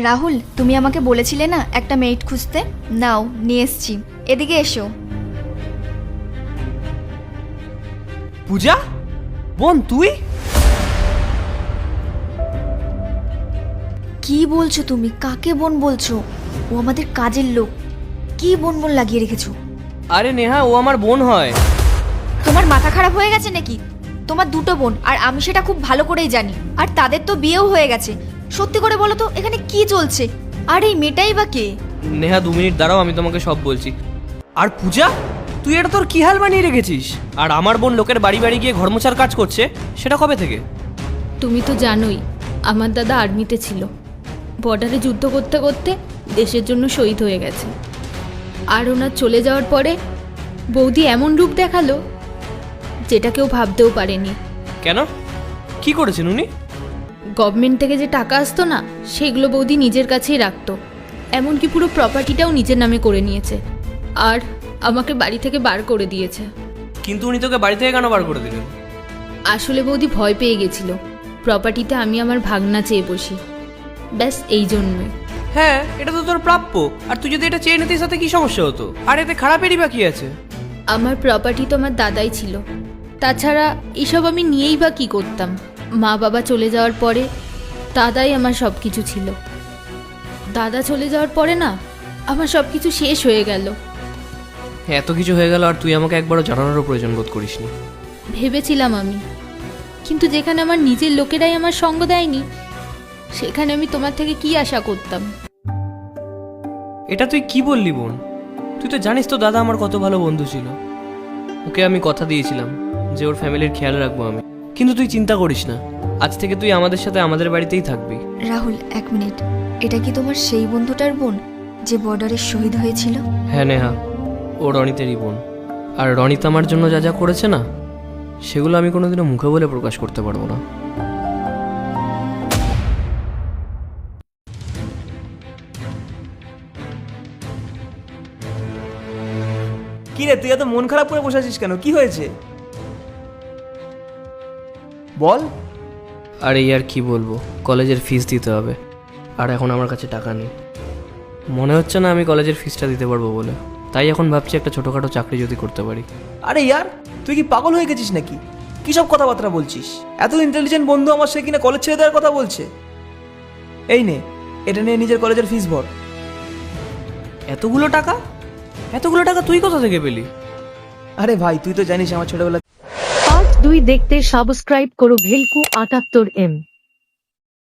রাহুল, তুমি আমাকে বলেছিলে না একটা মেইট খুঁজতে? নাও, নিয়ে এসছি। এদিকে এসো। পূজা, বোন তুই? কি বলছো তুমি? কাকে বোন বলছো? ও আমাদের কাজের লোক। কি বোন বোন লাগিয়ে রেখেছো? আরে নেহা, ও আমার বোন হয়। তোমার মাথা খারাপ হয়ে গেছে নাকি? তোমার দুটো বোন, আর আমি সেটা খুব ভালো করেই জানি। আর তাদের তো বিয়েও হয়ে গেছে। সত্যি করে বলো তো, এখানে কি চলছে? আর এই মেয়েটাই বা কে? নেহা 2 মিনিট দাঁড়াও, আমি তোমাকে সব বলছি। আর পূজা, তুই এটা তোর কি হাল বানিয়ে রেখেছিস? আর আমার বোন লোকের বাড়ি বাড়ি গিয়ে ঘর মোছার কাজ করছে, সেটা কবে থেকে? তুমি তো জানোই আমার দাদা আর্মিতে ছিল। বর্ডারে যুদ্ধ করতে করতে দেশের জন্য শহীদ হয়ে গেছে। আর ওনার চলে যাওয়ার পরে বৌদি এমন রূপ দেখালো যেটা কেউ ভাবতেও পারেনি। কেন? কি করেছেন উনি? গভর্নমেন্ট থেকে যে টাকা আসতো না, সেগুলো বৌদি নিজের কাছেই রাখতো। এমনকি পুরো প্রপার্টিটাও নিজের নামে করে নিয়েছে। আর আমাকে বাড়ি থেকে বার করে দিয়েছে। কিন্তু উনি তোকে বাড়ি থেকে কেন বার করে দিলেন? আসলে বৌদি ভয় পেয়ে গেছিল প্রপার্টিতে আমি আমার ভাগনা চেয়ে বসি। ব্যাস এই জন্যই। হ্যাঁ, এটা তো তোর প্রাপ্য। আর তুই যদি এটা চেয়ে নিতিস তাতে কি সমস্যা হতো? আর এতে খারাপেরই বা কি আছে? আমার প্রপার্টি তো আমার দাদাই ছিল। তাছাড়া এসব আমি নিয়েই বা কী করতাম? মা বাবা চলে যাওয়ার পরে দাদাই আমার সব কিছু ছিল। দাদা চলে যাওয়ার পরে না, আমার সব কিছু শেষ হয়ে গেল। এত কিছু হয়ে গেল আর তুই আমাকে একবারও জানানোরও প্রয়োজন বোধ করিসনি। ভেবেছিলাম আমি, কিন্তু যেখানে আমার নিজের লোকেরাই আমার সঙ্গ দেয়নি, সেখানে আমি তোমার থেকে কি আশা করতাম? এটা তুই কি বললি বোন? তুই তো জানিস তো দাদা আমার কত ভালো বন্ধু ছিল। ওকে আমি কথা দিয়েছিলাম যে ওর ফ্যামিলির খেয়াল রাখবো আমি। কিন্তু তুই চিন্তা করিস না, আজ থেকে তুই আমাদের সাথে আমাদের বাড়িতেই থাকবি। রাহুল, এক মিনিট। এটা কি তোমার সেই বন্ধুটার বোন যে বর্ডারে শহীদ হয়েছিল? হ্যাঁ নেহা, ও রনিতেরই বোন। আর রনিত আমার জন্য যা যা করেছে না, সেগুলো আমি কোনোদিনও মুখে বলে প্রকাশ করতে পারবো না। কি রে, তুই এত মন খারাপ করে বসে আছিস কেন? কি হয়েছে বল। আর এই আর কি বলবো, কলেজের ফিস দিতে হবে। আর এখন আমার কাছে টাকা নেই। মনে হচ্ছে না আমি কলেজের ফিসটা দিতে পারবো বলে। তাই এখন ভাবছি একটা ছোটোখাটো চাকরি যদি করতে পারি। আরে ইয়ার, তুই কি পাগল হয়ে গেছিস নাকি? কি সব কথাবার্তা বলছিস? এত ইন্টেলিজেন্ট বন্ধু আমার, সে কিনা কলেজ ছেড়ে দেওয়ার কথা বলছে। এই নে, এটা নিয়ে নিজের কলেজের ফিস ভর। এতগুলো টাকা? এতগুলো টাকা তুই কোথা থেকে পেলি? আরে ভাই, তুই তো জানিস আমার ছোটবেলা। পার্ট 2 দেখতে সাবস্ক্রাইব করো ভেলকু 78M।